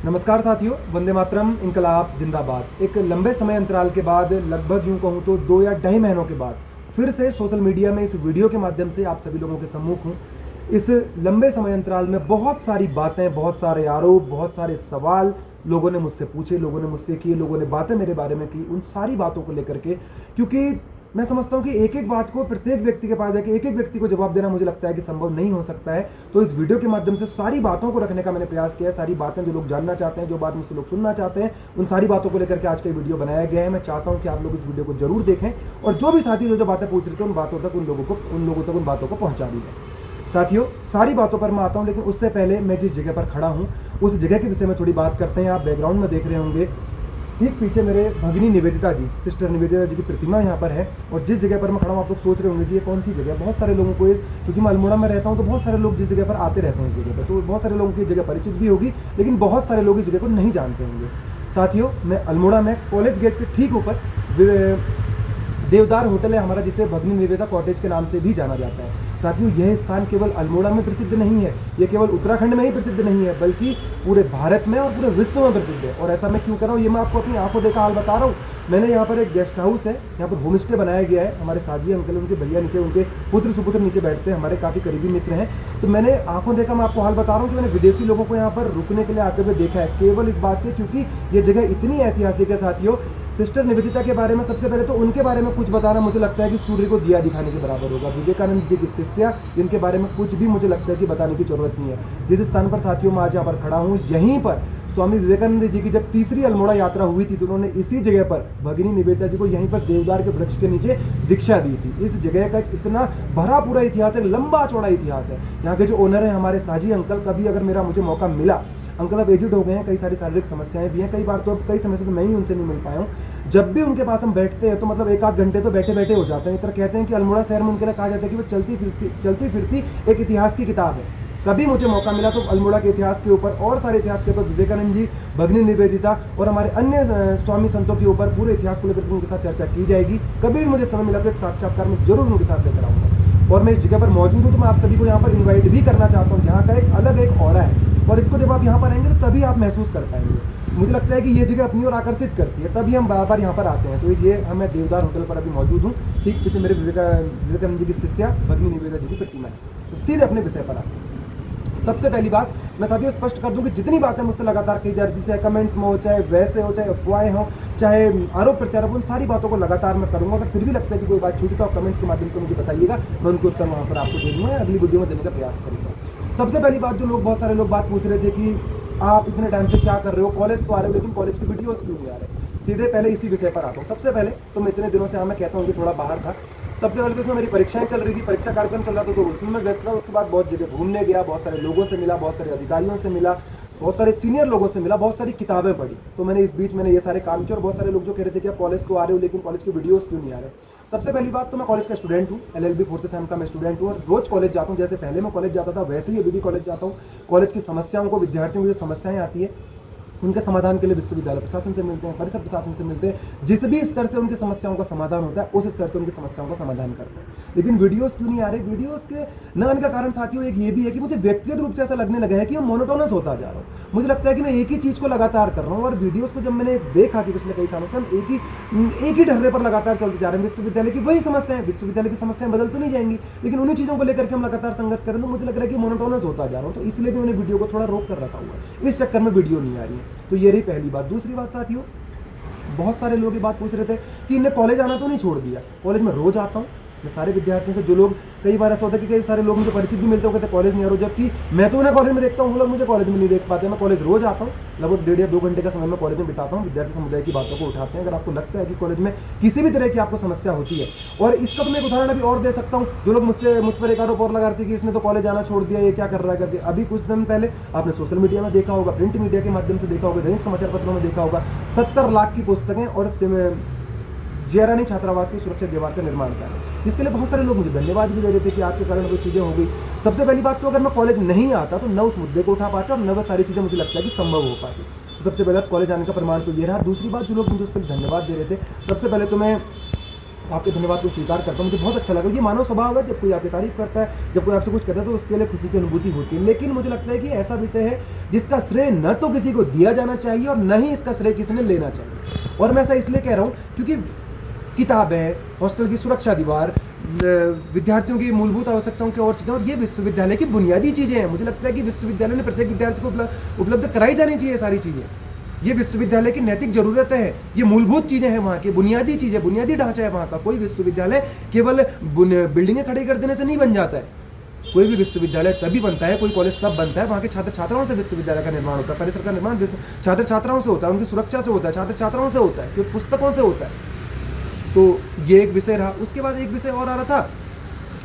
नमस्कार साथियों, वंदे मातरम, इनकलाब जिंदाबाद। एक लंबे समय अंतराल के बाद, लगभग यूं कहूं तो 2 या ढाई महीनों के बाद फिर से सोशल मीडिया में इस वीडियो के माध्यम से आप सभी लोगों के सम्मुख हूं। इस लंबे समय अंतराल में बहुत सारी बातें, बहुत सारे आरोप, बहुत सारे सवाल लोगों ने मुझसे पूछे, लोगों ने मुझसे किए, लोगों ने बातें मेरे बारे में की। उन सारी बातों को लेकर के, क्योंकि मैं समझता हूं कि एक एक बात को प्रत्येक व्यक्ति के पास जाके एक एक व्यक्ति को जवाब देना मुझे लगता है कि संभव नहीं हो सकता है। तो इस वीडियो के माध्यम से सारी बातों को रखने का मैंने प्रयास किया है। सारी बातें जो लोग जानना चाहते हैं, जो बात मुझसे लोग सुनना चाहते हैं, उन सारी बातों को लेकर के आज का वीडियो बनाया गया है। मैं चाहता हूं कि आप लोग इस वीडियो को जरूर देखें और जो भी साथी जो बातें पूछ रहे थे उन लोगों तक उन बातों को पहुंचा दी जाए। साथियों, सारी बातों पर मैं आता हूं, लेकिन उससे पहले मैं जिस जगह पर खड़ा हूं उस जगह के विषय में थोड़ी बात करते हैं। आप बैकग्राउंड में देख रहे होंगे, ठीक पीछे मेरे भगिनी निवेदिता जी, सिस्टर निवेदिता जी की प्रतिमा यहाँ पर है। और जिस जगह पर मैं खड़ा हूँ, आप लोग सोच रहे होंगे कि ये कौन सी जगह है। बहुत सारे लोगों को, क्योंकि मैं अल्मोड़ा में रहता हूँ, तो बहुत सारे लोग जिस जगह पर आते रहते हैं इस जगह पर, तो बहुत सारे लोगों की जगह परिचित भी होगी, लेकिन बहुत सारे लोग इस जगह को नहीं जानते होंगे। साथियों, मैं अल्मोड़ा में कॉलेज गेट के ठीक ऊपर देवदार होटल है हमारा, जिसे भगिनी निवेदिता कॉटेज के नाम से भी जाना जाता है। साथियों, यह स्थान केवल अल्मोड़ा में प्रसिद्ध नहीं है, यह केवल उत्तराखंड में ही प्रसिद्ध नहीं है, बल्कि पूरे भारत में और पूरे विश्व में प्रसिद्ध है। और ऐसा मैं क्यों कर रहा हूँ, ये मैं आपको अपनी आंखों देखा हाल बता रहा हूँ। मैंने यहाँ पर एक गेस्ट हाउस है, यहाँ पर होम स्टे बनाया गया है। हमारे साजी अंकल, उनके भैया नीचे, उनके पुत्र सुपुत्र नीचे बैठते हैं, हमारे काफ़ी करीबी मित्र हैं। तो मैंने आंखों देखा, मैं आपको हाल बता रहा हूँ कि मैंने विदेशी लोगों को यहाँ पर रुकने के लिए आते हुए देखा है, केवल इस बात से क्योंकि ये जगह इतनी ऐतिहासिक है। साथियों, सिस्टर निवेदिता के बारे में सबसे पहले तो उनके बारे में कुछ बताना मुझे लगता है कि सूर्य को दिया दिखाने के बराबर होगा। विवेकानंद जी की शिष्या, जिनके बारे में कुछ भी मुझे लगता है कि बताने की जरूरत नहीं है। जिस स्थान पर साथियों मैं आज यहाँ पर खड़ा हूँ, यहीं पर स्वामी विवेकानंद जी की जब तीसरी अल्मोड़ा यात्रा हुई थी, तो उन्होंने इसी जगह पर भगिनी निवेदिता जी को यहीं पर देवदार के वृक्ष के नीचे दीक्षा दी थी। इस जगह का इतना भरा पूरा इतिहास है, लंबा चौड़ा इतिहास है। यहाँ के जो ओनर है हमारे साजी अंकल, कभी अगर मुझे मौका मिला, अंकल अब एजिड हो गए हैं, कई सारी शारीरिक समस्याएं भी हैं, कई बार तो कई समय से तो मैं ही उनसे नहीं मिल पाया हूँ। जब भी उनके पास हम बैठते हैं तो मतलब एक आध घंटे तो बैठे बैठे हो जाते हैं। इतना कहते हैं कि अल्मोड़ा शहर में उनके लिए कहा जाता है कि वो चलती फिरती एक इतिहास की किताब है। कभी मुझे मौका मिला तो अल्मोड़ा के इतिहास के ऊपर और सारे इतिहास के ऊपर, विवेकानंद जी, भगिनी निवेदिता और हमारे अन्य स्वामी संतों के ऊपर पूरे इतिहास को लेकर उनके साथ चर्चा की जाएगी। कभी भी मुझे समय मिला तो एक साक्षात्कार में जरूर उनके साथ लेकर आऊँगा। और मैं इस जगह पर मौजूद हूँ तो मैं आप सभी को यहाँ पर इन्वाइट भी करना चाहता हूँ। यहाँ का एक अलग एक ऑरा है और इसको जब आप यहाँ पर आएंगे तो तभी आप महसूस कर पाएंगे। मुझे लगता है कि ये जगह अपनी ओर आकर्षित करती है, तभी हम बार बार यहाँ पर आते हैं। तो ये मैं देवदार होटल पर अभी मौजूद हूँ, ठीक पीछे मेरे विवेकानंद जी की शिष्या भगिनी निवेदिता जी की प्रतिमा है। तो सीधे अपने विषय पर आते हैं। सबसे पहली बात मैं साथियों स्पष्ट कर दूं कि जितनी बातें मुझसे लगातार की जा रही थी, चाहे कमेंट्स में हो, चाहे वैसे हो, चाहे अफवाहें हो, चाहे आरोप प्रत्यारोप, उन सारी बातों को लगातार मैं करूंगा। अगर फिर भी लगता है कि कोई बात छूटी तो आप कमेंट्स के माध्यम से मुझे बताइएगा, मैं उनके उत्तर वहाँ पर आपको दे दूँगा, अगली वीडियो में देने का प्रयास करूँगा। सबसे पहली बात, जो लोग, बहुत सारे लोग बात पूछ रहे थे कि आप इतने टाइम से क्या कर रहे हो, कॉलेज तो आ रहे हो लेकिन कॉलेज की वीडियोस क्यों नहीं आ रहे। सीधे पहले इसी विषय पर आता हूँ। सबसे पहले तो मैं इतने दिनों से मैं कहता हूँ कि थोड़ा बाहर था। सबसे पहले तो उसमें मेरी परीक्षाएं चल रही थी, परीक्षा कार्यक्रम चल रहा था, तो उसमें मैं व्यस्त था। उसके बाद बहुत जगह घूमने गया, बहुत सारे लोगों से मिला, बहुत सारे अधिकारियों से मिला, बहुत सारे सीनियर लोगों से मिला, बहुत सारी किताबें पढ़ी। तो मैंने इस बीच ये सारे काम किए और बहुत सारे लोग जो कह रहे थे कि आप कॉलेज तो आ रहे हो लेकिन कॉलेज की वीडियोस क्यों नहीं आ रहे। सबसे पहली बात तो मैं कॉलेज का स्टूडेंट हूँ, LLB 4th सेम का मैं स्टूडेंट हूँ और रोज कॉलेज जाता हूँ। जैसे पहले मैं कॉलेज जाता था वैसे ही अभी भी कॉलेज जाता हूँ। कॉलेज की समस्याओं को, विद्यार्थियों की जो समस्याएं आती है उनके समाधान के लिए विश्वविद्यालय प्रशासन से मिलते हैं, परिसर प्रशासन से मिलते हैं। जिस भी स्तर से उनकी समस्याओं का समाधान होता है उस स्तर से उनकी समस्याओं का समाधान करते हैं। लेकिन वीडियोस क्यों नहीं आ रहे? वीडियोस के न आने का कारण साथियों एक ये भी है कि मुझे व्यक्तिगत रूप से ऐसा लगने लगा है कि मैं मोनोटोनस होता जा रहा हूँ। मुझे लगता है कि मैं एक ही चीज़ को लगातार कर रहा हूँ और वीडियोज़ को जब मैंने देखा कि पिछले कई सालों से हम एक ही ढर्रे पर लगातार चलते जा रहे हैं। विश्वविद्यालय की वही समस्याएं, विश्वविद्यालय की समस्याएं बदल तो नहीं जाएंगी, लेकिन उन्हीं चीज़ों को लेकर के हम लगातार संघर्ष करें तो मुझे लग रहा है कि मोनोटोनस होता जा रहा हूँ। तो इसलिए भी मैंने वीडियो को थोड़ा रोक कर रखा हुआ है, इस चक्कर में वीडियो नहीं आ रही है। तो ये रही पहली बात। दूसरी बात साथियों, बहुत सारे लोग ये बात पूछ रहे थे कि इन्हें कॉलेज आना तो नहीं छोड़ दिया। कॉलेज में रोज आता हूँ मैं सारे विद्यार्थियों से। जो लोग, कई बार ऐसा होता है कि कई सारे लोग मुझे परिचित भी मिलते हो, कहते कॉलेज नहीं आ रहे, जबकि मैं तो उन्हें कॉलेज में देखता हूँ, वो लोग मुझे कॉलेज में नहीं देख पाते। मैं कॉलेज रोज आता हूँ, लगभग 1.5 या 2 घंटे का समय मैं कॉलेज में बिताता हूँ। विद्यार्थी समुदाय की बातों को उठाते हैं। अगर आपको लगता है कि कॉलेज में किसी भी तरह की आपको समस्या होती है, और इसका तो मैं एक उदाहरण अभी और दे सकता हूँ। जो लोग मुझ पर एक आरोप और लगा रहे थे कि इसने तो कॉलेज आना छोड़ दिया, ये क्या कर रहा है करके। अभी कुछ दिन पहले आपने सोशल मीडिया में देखा होगा, प्रिंट मीडिया के माध्यम से देखा होगा, दैनिक समाचार पत्रों में देखा होगा, 70 लाख की पुस्तकें और जियारानी छात्रावास की सुरक्षा दीवार का निर्माण किया, जिसके लिए बहुत सारे लोग मुझे धन्यवाद भी दे रहे थे कि आपके कारण कोई चीज़ें हो गई। सबसे पहली बात तो अगर मैं कॉलेज नहीं आता तो न उस मुद्दे को उठा पाता और न वह सारी चीज़ें मुझे लगता है कि संभव हो पाती। तो सबसे पहले कॉलेज आने का प्रमाण तो ये रहा। दूसरी बात, जो लोग मुझे उस पर धन्यवाद दे रहे थे, सबसे पहले तो मैं आपके धन्यवाद को स्वीकार करता हूँ, मुझे बहुत अच्छा लगा। ये मानव स्वभाव है, जब कोई आपकी तारीफ करता है, जब कोई आपसे कुछ कहता है तो उसके लिए खुशी की अनुभूति होती है। लेकिन मुझे लगता है कि ऐसा विषय है जिसका श्रेय न तो किसी को दिया जाना चाहिए और न ही इसका श्रेय किसी ने लेना चाहिए। और मैं ऐसा इसलिए कह रहा हूँ क्योंकि किताब है, हॉस्टल की सुरक्षा दीवार, विद्यार्थियों की मूलभूत आवश्यकताओं की और चीज़ें, और ये विश्वविद्यालय की बुनियादी चीज़ें हैं। मुझे लगता है कि विश्वविद्यालय ने प्रत्येक विद्यार्थी को उपलब्ध कराई जानी चाहिए सारी चीज़ें। ये विश्वविद्यालय की नैतिक जरूरत है, ये मूलभूत चीज़ें हैं, वहाँ की बुनियादी चीज़ें, बुनियादी ढांचा है वहाँ का। कोई विश्वविद्यालय केवल बिल्डिंगें खड़ी कर देने से नहीं बन जाता है। कोई भी विश्वविद्यालय तभी बनता है, कोई कॉलेज तब बनता है, वहाँ के छात्र छात्राओं से विश्वविद्यालय का निर्माण होता है, परिसर का निर्माण छात्र छात्राओं से होता है, उनकी सुरक्षा से होता है, छात्र छात्राओं से होता है, पुस्तकों से होता है। तो ये एक विषय रहा। उसके बाद एक विषय और आ रहा था,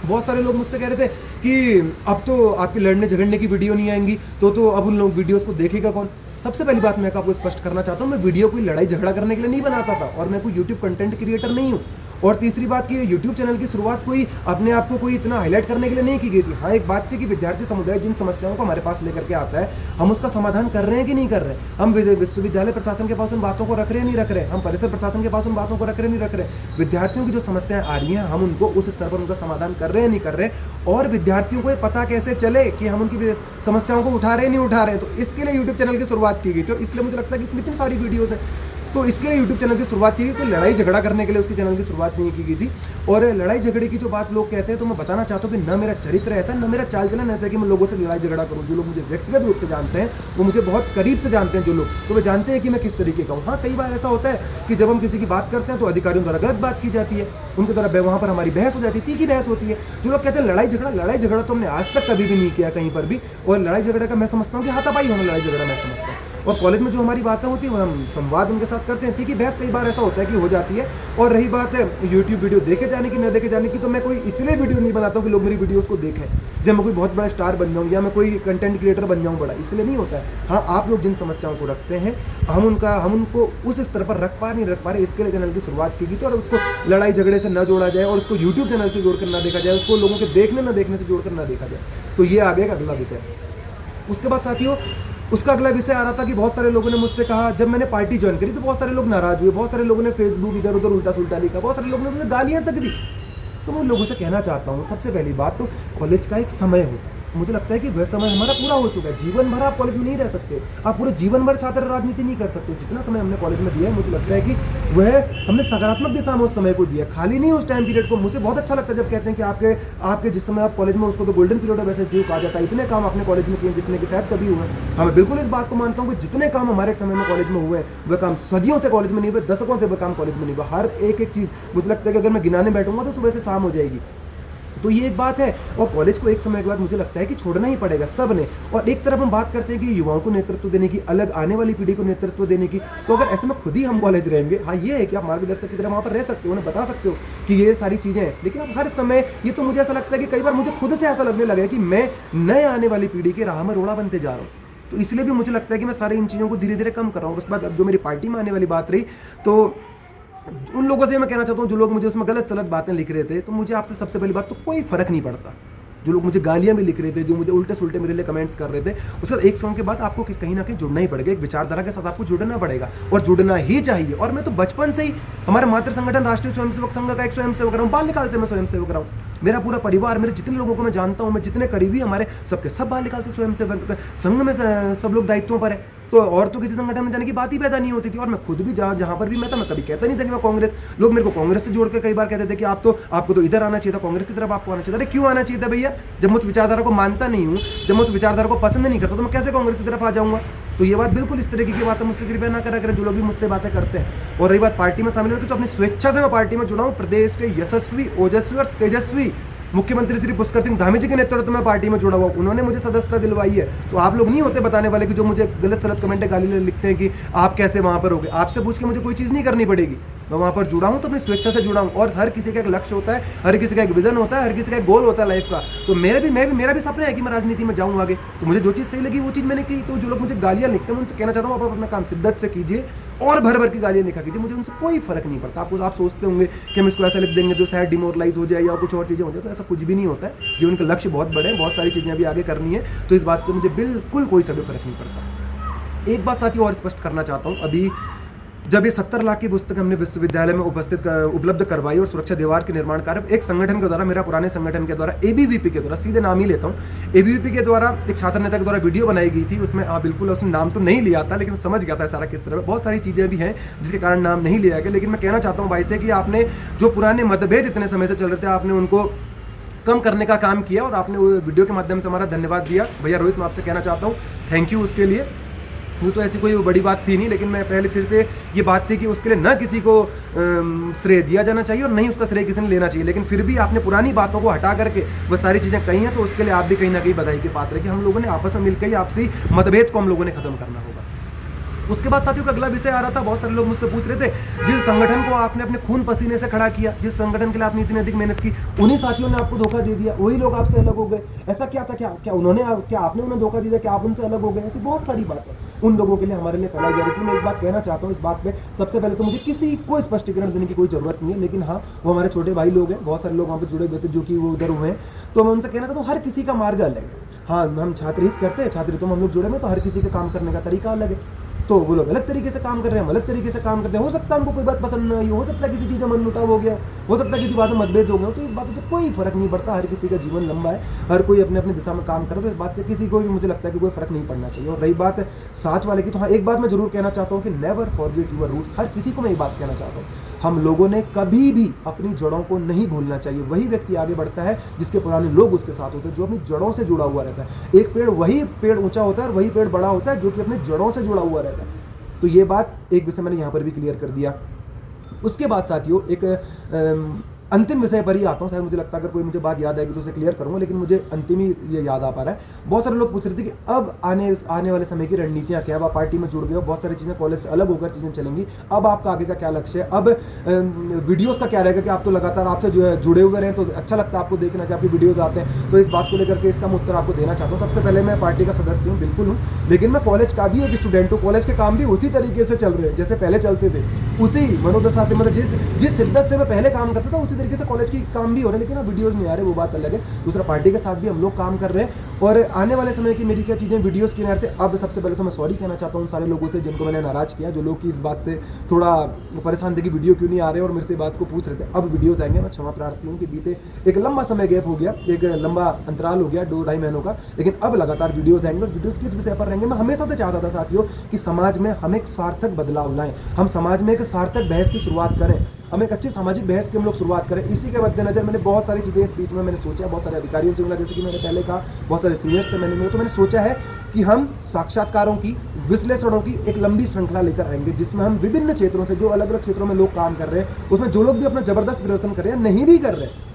बहुत सारे लोग मुझसे कह रहे थे कि अब तो आपकी लड़ने झगड़ने की वीडियो नहीं आएंगी, तो अब उन लोग वीडियोस को देखेगा कौन। सबसे पहली बात मैं आपको स्पष्ट करना चाहता हूँ, मैं वीडियो कोई लड़ाई झगड़ा करने के लिए नहीं बनाता था, और मैं कोई यूट्यूब कंटेंट क्रिएटर नहीं हूँ। और तीसरी बात कि यूट्यूब चैनल की शुरुआत कोई अपने आप को कोई इतना हाईलाइट करने के लिए नहीं की गई थी। हाँ, एक बात थी कि विद्यार्थी समुदाय जिन समस्याओं को हमारे पास लेकर के आता है, हम उसका समाधान कर रहे हैं कि नहीं कर रहे हैं। हम विश्वविद्यालय प्रशासन के पास उन बातों को रख रहे हैं नहीं रख रहे हैं, हम परिसर प्रशासन के पास उन बातों को रख रहे हैं नहीं रख रहे हैं। विद्यार्थियों की जो समस्याएं आ रही हैं, हम उनको उस स्तर पर उनका समाधान कर रहे हैं नहीं कर रहे हैं, और विद्यार्थियों को ये पता कैसे चले कि हम उनकी समस्याओं को उठा रहे हैं नहीं उठा रहे हैं। तो इसके लिए यूट्यूब चैनल की शुरुआत की गई थी, और इसलिए मुझे लगता है कि इसमें इतनी सारी वीडियोज़ हैं। तो इसके लिए यूट्यूब चैनल की शुरुआत की गई, कोई लड़ाई झगड़ा करने के लिए उसके चैनल की शुरुआत नहीं की गई थी। और लड़ाई झगड़े की जो बात लोग कहते हैं, तो मैं बताना चाहता हूँ कि न मेरा चरित्र ऐसा, न मेरा चाल चलन ऐसा कि मैं लोगों से लड़ाई झगड़ा करूँ। जो लोग मुझे व्यक्तिगत रूप से जानते हैं, वो मुझे बहुत करीब से जानते हैं जो लोग, तो वे जानते हैं कि मैं किस तरीके का हूँ। हाँ, कई बार ऐसा होता है कि जब हम किसी की बात करते हैं तो अधिकारियों द्वारा गलत बात की जाती है, उनके द्वारा वहाँ पर हमारी बहस हो जाती है, तीखी बहस होती है। जो लोग कहते हैं लड़ाई झगड़ा तो हमने आज तक कभी भी नहीं किया कहीं पर भी। और लड़ाई झगड़े का मैं समझता हूँ कि हाथापाई होना लड़ाई झगड़ा मैं समझता हूँ। और कॉलेज में जो हमारी बातें होती हैं, हम संवाद उनके साथ करते हैं, तीखी बहस कई बार ऐसा होता है कि हो जाती है। और रही बात है यूट्यूब वीडियो देखे जाने की न देखे जाने की, तो मैं कोई इसलिए वीडियो नहीं बनाता हूँ कि लोग मेरी वीडियोस को देखें, जब मैं कोई बहुत बड़ा स्टार बन जाऊँ या मैं कोई कंटेंट क्रिएटर बन जाऊँ बड़ा, इसलिए नहीं होता है। हाँ, आप लोग जिन समस्याओं को रखते हैं, हम उनको उस स्तर पर रख पा नहीं रख पा रहे, इसके लिए चैनल की शुरुआत की गई थी। और उसको लड़ाई झगड़े से न जोड़ा जाए, और उसको यूट्यूब चैनल से जोड़कर ना देखा जाए, उसको लोगों के देखने न देखने से जोड़कर ना देखा जाए। तो ये आ गया अगला विषय। उसके बाद साथियों, उसका अगला विषय आ रहा था कि बहुत सारे लोगों ने मुझसे कहा, जब मैंने पार्टी ज्वाइन करी तो बहुत सारे लोग नाराज हुए, बहुत सारे लोगों ने फेसबुक इधर उधर उल्टा सुल्टा लिखा, बहुत सारे लोगों ने मुझे गालियां तक दी। तो मैं लोगों से कहना चाहता हूँ, सबसे पहली बात तो कॉलेज का एक समय होता है। मुझे लगता है कि वह समय हमारा पूरा हो चुका है। जीवन भर आप कॉलेज में नहीं रह सकते, आप पूरे जीवन भर छात्र राजनीति नहीं कर सकते। जितना समय हमने कॉलेज में दिया है, मुझे लगता है कि वह हमने सकारात्मक दिशा में उस समय को दिया, खाली नहीं उस टाइम पीरियड को। मुझे बहुत अच्छा लगता है जब कहते हैं कि आपके जिस समय आप कॉलेज में, उसको तो गोल्डन पीरियड ऑफ एसएसजी कहा जाता है। इतने काम आपने कॉलेज में किए जितने कि शायद कभी हुए। हाँ, मैं बिल्कुल इस बात को मानता हूँ कि जितने काम हमारे समय में कॉलेज में हुए, वह काम सदियों से कॉलेज में नहीं हुए, दशकों से वह काम कॉलेज में नहीं हुआ। हर एक चीज़ मुझे लगता है कि अगर मैं गिनाने बैठूंगा तो सुबह से शाम हो जाएगी। तो ये एक बात है। और कॉलेज को एक समय के बाद मुझे लगता है कि छोड़ना ही पड़ेगा सब ने। और एक तरफ हम बात करते हैं कि युवाओं को नेतृत्व देने की, अलग आने वाली पीढ़ी को नेतृत्व देने की, तो अगर ऐसे में खुद ही हम कॉलेज रहेंगे, हाँ ये है कि आप मार्गदर्शक की तरह वहाँ पर रह सकते हो, उन्हें बता सकते हो कि ये सारी चीज़ें हैं। लेकिन अब हर समय ये तो मुझे ऐसा लगता है कि कई बार मुझे खुद से ऐसा लगने लगा है कि मैं नए आने वाली पीढ़ी के राह में रोड़ा बनते जा रहा हूँ। तो इसलिए भी मुझे लगता है कि मैं सारी इन चीज़ों को धीरे धीरे कम कर रहा हूँ। उसके बाद अब जो मेरी पार्टी में आने वाली बात रही, तो उन लोगों से मैं कहना चाहता हूँ जो लोग मुझे उसमें गलत सलत बातें लिख रहे थे, तो मुझे आपसे सबसे पहली बात तो कोई फ़र्क नहीं पड़ता। जो लोग मुझे गालियाँ भी लिख रहे थे, जो मुझे उल्टे सुल्टे मेरे लिए कमेंट्स कर रहे थे, उसके बाद एक समय के बाद आपको कहीं ना कहीं जुड़ना ही पड़ेगा, एक विचारधारा के साथ आपको जुड़ना पड़ेगा, और जुड़ना ही चाहिए। और मैं तो बचपन से ही हमारे मातृ संगठन राष्ट्रीय स्वयंसेवक संघ का एक स्वयंसेवक रहा हूँ, बाल्यकाल से मैं स्वयंसेवक रहा हूँ। मेरा पूरा परिवार, मेरे जितने लोगों को मैं जानता हूँ, मैं जितने करीबी हमारे सबके सब बाल्यकाल से स्वयंसेवक संघ में सब लोग दायित्वों पर है। तो और तो किसी संगठन में जाने की बात ही पैदा नहीं होती थी। और मैं खुद भी जहाँ पर भी मैं था, मैं कभी कहता नहीं था कि मैं कांग्रेस, लोग मेरे को कांग्रेस से जोड़ के कई बार कहते थे कि आपको तो इधर आना चाहिए था, कांग्रेस की तरफ आपको आना चाहिए था। अरे क्यों आना चाहिए था भैया? जब मैं उस विचारधारा को मानता नहीं हूँ, जब मैं उस विचारधारा को पसंद नहीं करता, तो मैं कैसे कांग्रेस की तरफ आ जाऊँगा? तो ये बात बिल्कुल इस तरीके की बातें मुझसे कृपया ना करा करें जो लोग भी मुझसे बातें करते हैं। और रही बात पार्टी में शामिल होने की, तो अपनी स्वेच्छा से मैं पार्टी में जुड़ा हूँ। प्रदेश के यशस्वी, ओजस्वी और तेजस्वी मुख्यमंत्री श्री पुष्कर सिंह धामी जी के नेतृत्व में पार्टी में जुड़ा हुआ, उन्होंने मुझे सदस्यता दिलवाई है। तो आप लोग नहीं होते बताने वाले कि जो मुझे गलत सलत कमेंट गाली लिखते हैं कि आप कैसे वहाँ पर हो गए। आपसे पूछ के मुझे कोई चीज़ नहीं करनी पड़ेगी, मैं वहाँ पर जुड़ा हूँ तो अपनी स्वेच्छा से जुड़ा हूँ। और हर किसी का एक लक्ष्य होता है, हर किसी का एक विजन होता है, हर किसी का एक गोल होता है लाइफ का। तो मेरा भी सपना है कि मैं राजनीति में जाऊँ आगे। तो मुझे जो चीज़ सही लगी वो चीज़ मैंने की। तो जो लोग मुझे गालियाँ लिखते हैं, मैं उनसे कहना चाहता हूँ आप अपना काम शिद्दत से कीजिए और भर भर की गालियाँ लिखा कीजिए, मुझे उनसे कोई फर्क नहीं पड़ता। आप सोचते होंगे कि हम इसको ऐसा लिख देंगे जो शायद डिमोरलाइज हो जाए या कुछ और चीज़ें हो जाए, तो ऐसा कुछ भी नहीं होता है। जीवन का लक्ष्य बहुत बड़े हैं, बहुत सारी चीज़ें अभी आगे करनी है, तो इस बात से मुझे बिल्कुल कोई सा भी फर्क नहीं पड़ता। एक बात साथियों और स्पष्ट करना चाहता हूँ, अभी जब ये 70 लाख की पुस्तक हमने विश्वविद्यालय में उपलब्ध करवाई और सुरक्षा दीवार के निर्माण कार्य एक संगठन के द्वारा, मेरा पुराने संगठन के द्वारा, एबीवीपी के द्वारा, सीधे नाम ही लेता हूँ, एबीवीपी के द्वारा एक छात्र नेता के द्वारा वीडियो बनाई गई थी। उसमें बिल्कुल उसने नाम तो नहीं लिया था, लेकिन समझ गया था सारा किस तरह। बहुत सारी चीज़ें भी हैं जिसके कारण नाम नहीं लिया गया, लेकिन मैं कहना चाहता हूँ भाई से कि आपने जो पुराने मतभेद इतने समय से चल रहे थे, आपने उनको कम करने का काम किया और आपने वीडियो के माध्यम से हमारा धन्यवाद दिया। भैया रोहित, मैं आपसे कहना चाहता हूँ थैंक यू उसके लिए। वो तो ऐसी कोई बड़ी बात थी नहीं, लेकिन मैं पहले फिर से ये बात थी कि उसके लिए न किसी को श्रेय दिया जाना चाहिए और नहीं उसका श्रेय किसी ने लेना चाहिए, लेकिन फिर भी आपने पुरानी बातों को हटा करके वो सारी चीज़ें कही हैं, तो उसके लिए आप भी कहीं ना कहीं बधाई के पात्र है कि हम लोगों ने आपस में मिलकर ही आपसी मतभेद को हम लोगों ने खत्म करना होगा। उसके बाद साथियों का अगला विषय आ रहा था, बहुत सारे लोग मुझसे पूछ रहे थे, जिस संगठन को आपने अपने खून पसीने से खड़ा किया, जिस संगठन के लिए आपने इतनी अधिक मेहनत की, उन्हीं साथियों ने आपको धोखा दे दिया, वही लोग आपसे अलग हो गए। ऐसा क्या था? क्या उन्होंने, क्या आपने उन्हें धोखा दिया? क्या आप उनसे अलग हो गए? ऐसी बहुत सारी बातें उन लोगों के लिए हमारे लिए फैलाई जा रही थी। मैं एक बात कहना चाहता हूँ इस बात पे, सबसे पहले तो मुझे किसी को स्पष्टीकरण देने की कोई जरूरत नहीं है, लेकिन हाँ, वो हमारे छोटे भाई लोग हैं, बहुत सारे लोग वहाँ पर जुड़े हुए थे जो कि वो उधर हुए हैं, तो मैं उनसे कहना चाहता हूँ हर किसी का मार्ग अलग है। हाँ, हम छात्र हित करते हैं, छात्र हितों में हम लोग जुड़े हुए, तो हर किसी का काम करने का तरीका अलग है। तो वो लोग अलग तरीके से काम कर रहे हैं, हम अलग तरीके से काम करते हैं। हो सकता है उनको कोई बात पसंद नहीं हो सकता है किसी चीज़ में मनमुटाव हो गया, हो सकता है किसी बात में मतभेद हो गया, तो इस बातों से कोई फर्क नहीं पड़ता। हर किसी का जीवन लंबा है, हर कोई अपने अपनी दिशा में काम करे, तो इस बात से किसी को भी मुझे लगता है कि कोई फर्क नहीं पड़ना चाहिए। और रही बात साथ वाले की, तो हाँ, एक बात मैं जरूर कहना चाहता हूँ कि नेवर फॉरगेट योर रूट्स। हर किसी को मैं ये बात कहना चाहता हूँ, हम लोगों ने कभी भी अपनी जड़ों को नहीं भूलना चाहिए। वही व्यक्ति आगे बढ़ता है जिसके पुराने लोग उसके साथ होते हैं, जो अपनी जड़ों से जुड़ा हुआ रहता है। एक पेड़, वही पेड़ ऊंचा होता है और वही पेड़ बड़ा होता है जो कि अपनी जड़ों से जुड़ा हुआ रहता है। तो ये बात एक विषय मैंने यहाँ पर भी क्लियर कर दिया। उसके बाद साथियों एक अंतिम विषय पर ही आता हूँ। शायद मुझे लगता है अगर कोई मुझे बात याद आएगी तो उसे क्लियर करूँगा, लेकिन मुझे अंतिम ही ये याद आ पा रहा है। बहुत सारे लोग पूछ रहे थे कि अब आने वाले समय की रणनीतियाँ क्या है। अब आप पार्टी में जुड़ गए हो, बहुत सारी चीज़ें कॉलेज से अलग होकर चीज़ें चलेंगी, अब आपका आगे का क्या लक्ष्य है, अब वीडियोज़ का क्या रहेगा कि आप तो लगातार आपसे जुड़े हुए रहें, तो अच्छा लगता है आपको देखना कि आपकी वीडियोज़ आते हैं। तो इस बात को लेकर के इसका मैं उत्तर आपको देना चाहता हूँ। सबसे पहले मैं पार्टी का सदस्य हूँ, बिल्कुल हूँ, लेकिन मैं कॉलेज का भी एक स्टूडेंट हूँ। कॉलेज के काम भी उसी तरीके से चल रहे हैं जैसे पहले चलते थे, उसी मनोदशा से, मतलब जिस शिद्दत से मैं पहले काम करता था उसी तरीके से कॉलेज की काम भी हो रहे हैं, लेकिन अब वीडियोस नहीं आ रहे, वो बात अलग है। दूसरा, पार्टी के साथ भी हम लोग काम कर रहे हैं और आने वाले समय की मेरी क्या चीज़ें वीडियोस की नहीं आते। अब सबसे पहले तो मैं सॉरी कहना चाहता हूँ उन सारे लोगों से जिनको मैंने नाराज़ किया, जो लोग की इस बात से थोड़ा परेशान थे कि वीडियो क्यों नहीं आ रहे और मेरे से बात को पूछ रहे थे। अब वीडियोज़ आएंगे। मैं क्षमा प्रार्थी हूँ कि बीते एक लंबा समय गैप हो गया, एक लंबा अंतराल हो गया 2-2.5 महीनों का, लेकिन अब लगातार वीडियोज़ आएंगे और वीडियोज़ किस विषय पर रहेंगे। मैं हमेशा से चाहता था साथियों कि समाज में हम एक सार्थक बदलाव लाएं, हम समाज में एक सार्थक बहस की शुरुआत करें, हम एक अच्छी सामाजिक बहस की हम लोग शुरुआत करें। इसी के मद्देनजर मैंने बहुत सारी चीज़ें इस बीच में मैंने सोचा, बहुत सारे अधिकारियों से मिला, जैसे कि मैंने पहले कहा, बहुत सारे सीनियर से मैंने मिला, तो मैंने सोचा है कि हम साक्षात्कारों की, विश्लेषणों की एक लंबी श्रृंखला लेकर आएंगे, जिसमें हम विभिन्न क्षेत्रों से, जो अलग अलग क्षेत्रों में लोग काम कर रहे हैं, उसमें जो लोग भी अपना जबरदस्त प्रदर्शन कर रहे हैं, नहीं भी कर रहे हैं,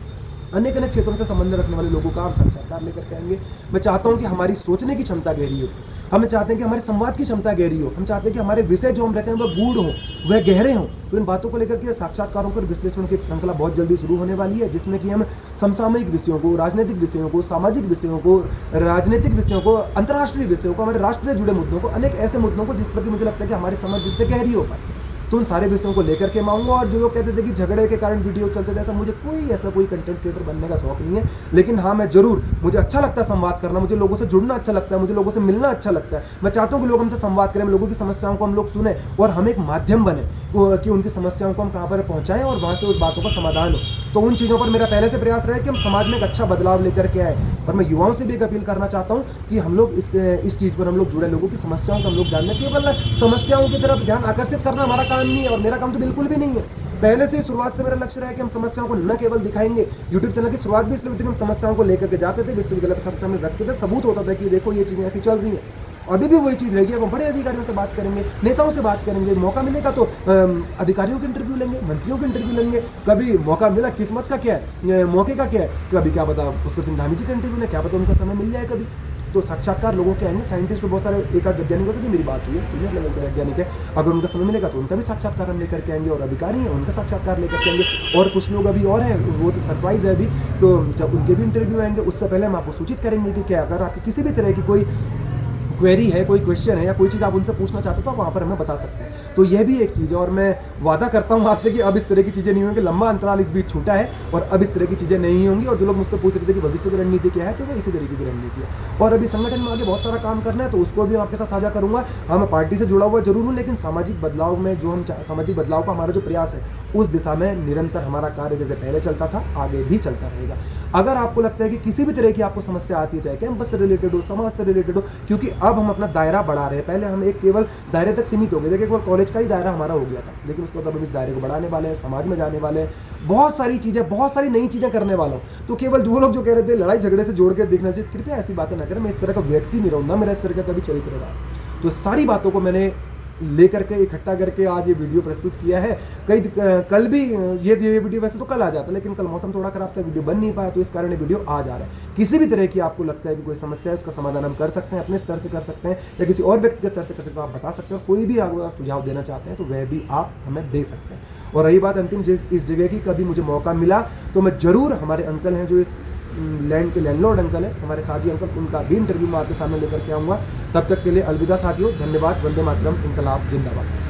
अनेक अनेक क्षेत्रों से संबंध रखने वाले लोगों का हम साक्षात्कार लेकर के आएंगे। मैं चाहता हूं कि हमारी सोचने की क्षमता गहरी हो, हम चाहते हैं कि हमारी संवाद की क्षमता गहरी हो, हम चाहते हैं कि हमारे विषय जो हम रखें वह गूढ़ हो, वह गहरे हों। तो इन बातों को लेकर के साक्षात्कारों पर विश्लेषण की एक श्रृंखला बहुत जल्दी शुरू होने वाली है, जिसमें कि हम समसामयिक विषयों को, राजनीतिक विषयों को, सामाजिक विषयों को, राजनीतिक विषयों को, अंतर्राष्ट्रीय विषयों को, हमारे राष्ट्रीय जुड़े मुद्दों को, अनेक ऐसे मुद्दों को जिस पर कि मुझे लगता है कि हमारी समझ जिससे गहरी हो पाए, तो उन सारे विषयों को लेकर के मांगूंगा। और जो लोग कहते थे कि झगड़े के कारण वीडियो चलते थे, ऐसा कोई कंटेंट क्रिएटर बनने का शौक नहीं है, लेकिन हाँ, मैं जरूर, मुझे अच्छा लगता है संवाद करना, मुझे लोगों से जुड़ना अच्छा लगता है, मुझे लोगों से मिलना अच्छा लगता है। मैं चाहता हूँ कि लोग हमसे संवाद करें, लोगों की समस्याओं को हम लोग सुने और हम एक माध्यम बने कि उनकी समस्याओं को हम कहाँ पर पहुँचाएं और वहाँ से उस बातों का समाधान हो। तो उन चीज़ों पर मेरा पहले से प्रयास रहा है कि हम समाज में एक अच्छा बदलाव लेकर के आए। और मैं युवाओं से भी एक अपील करना चाहता हूँ कि हम लोग इस चीज़ पर हम लोग जुड़े, लोगों की समस्याओं को हम लोग जानना। केवल समस्याओं की तरफ ध्यान आकर्षित करना हमारा काम नहीं है और मेरा काम तो बिल्कुल भी नहीं है। पहले से शुरुआत से मेरा लक्ष्य रहा है कि हम समस्याओं को न केवल दिखाएंगे। यूट्यूब चैनल की शुरुआत भी इसलिए थी कि हम समस्याओं को लेकर के जाते थे, विश्वविद्यालय के सामने रखते थे, सबूत होता था कि देखो ये चीज़ें ऐसी चल रही हैं। अभी भी वही चीज़ रहेगी। अब हम बड़े अधिकारियों से बात करेंगे, नेताओं से बात करेंगे, मौका मिलेगा तो अधिकारियों के इंटरव्यू लेंगे, मंत्रियों के इंटरव्यू लेंगे। कभी मौका मिला, किस्मत का क्या है, मौके का क्या है, कभी क्या पता पुष्कर सिंह धामी जी के इंटरव्यू में क्या पता उनका समय मिल जाए कभी। तो साक्षात्कार लोगों के आएंगे, साइंटिस्ट बहुत सारे एकाध वैज्ञानिकों से भी मेरी बात हुई है, सीनियर लेवल के वैज्ञानिक है, अगर उनका समय मिलेगा तो उनका भी साक्षात्कार हम लेकर के आएंगे। और अधिकारी हैं उनका साक्षात्कार लेकर के आएंगे। और कुछ लोग अभी और हैं, वो तो सरप्राइज है अभी, तो जब उनके भी इंटरव्यू आएंगे उससे पहले हम आपको सूचित करेंगे कि क्या अगर आपकी किसी भी तरह की क्वेरी है, कोई क्वेश्चन है या कोई चीज़ आप उनसे पूछना चाहते हो तो आप वहाँ पर हमें बता सकते हैं। तो यह भी एक चीज़ है और मैं वादा करता हूँ आपसे कि अब इस तरह की चीज़ें नहीं होंगी। लंबा अंतराल इस बीच छूटा है और अब इस तरह की चीज़ें नहीं होंगी। और जो लोग मुझसे पूछ रहे थे कि भविष्य की रणनीति क्या है, तो वो इसी तरीके की रणनीति है। और अभी संगठन में आगे बहुत सारा काम करना है, तो उसको भी आपके साथ साझा करूँगा। हाँ, मैं पार्टी से जुड़ा हुआ जरूर हूँ, लेकिन सामाजिक बदलाव में जो हम सामाजिक बदलाव का हमारा जो प्रयास है, उस दिशा में निरंतर हमारा कार्य जैसे पहले चलता था आगे भी चलता रहेगा। अगर आपको लगता है कि किसी भी तरह की आपको समस्या आती है, चाहे कैंपस से रिलेटेड हो, समाज से रिलेटेड हो, क्योंकि अब हम अपना दायरा बढ़ा रहे हैं। पहले हम एक केवल दायरे तक सीमित हो गए थे, केवल कॉलेज का ही दायरा हमारा हो गया था, लेकिन उसके बाद हम इस दायरे को बढ़ाने वाले हैं, समाज में जाने वाले हैं, बहुत सारी चीज़ें, बहुत सारी नई चीज़ें करने वाला हूँ। तो केवल वो लोग जो कह रहे थे लड़ाई झगड़े से जोड़ के देखना चाहिए, कृपया ऐसी बातें ना करें। मैं इस तरह का व्यक्ति नहीं रहूँगा, मेरा इस तरह का कभी चरित्र रहा। तो सारी बातों को मैंने लेकर के इकट्ठा करके आज ये वीडियो प्रस्तुत किया है। कल भी ये वीडियो वैसे तो कल आ जाता, लेकिन कल मौसम थोड़ा खराब था, वीडियो बन नहीं पाया, तो इस कारण ये वीडियो आज आ रहा है। किसी भी तरह की आपको लगता है कि कोई समस्या है, उसका समाधान हम कर सकते हैं, अपने स्तर से कर सकते हैं या किसी और व्यक्ति के स्तर से कर सकते हैं, तो आप बता सकते हैं। और कोई भी आप सुझाव देना चाहते हैं तो वह भी आप हमें दे सकते हैं। और रही बात अंतिम इस जगह की, कभी मुझे मौका मिला तो मैं जरूर, हमारे अंकल हैं जो इस लैंड के लैंडलॉर्ड अंकल है, हमारे साजी अंकल, उनका भी इंटरव्यू मैं आपके सामने लेकर के आऊँगा। तब तक के लिए अलविदा साथियों, धन्यवाद। वंदे मातरम, इनकलाब जिंदाबाद।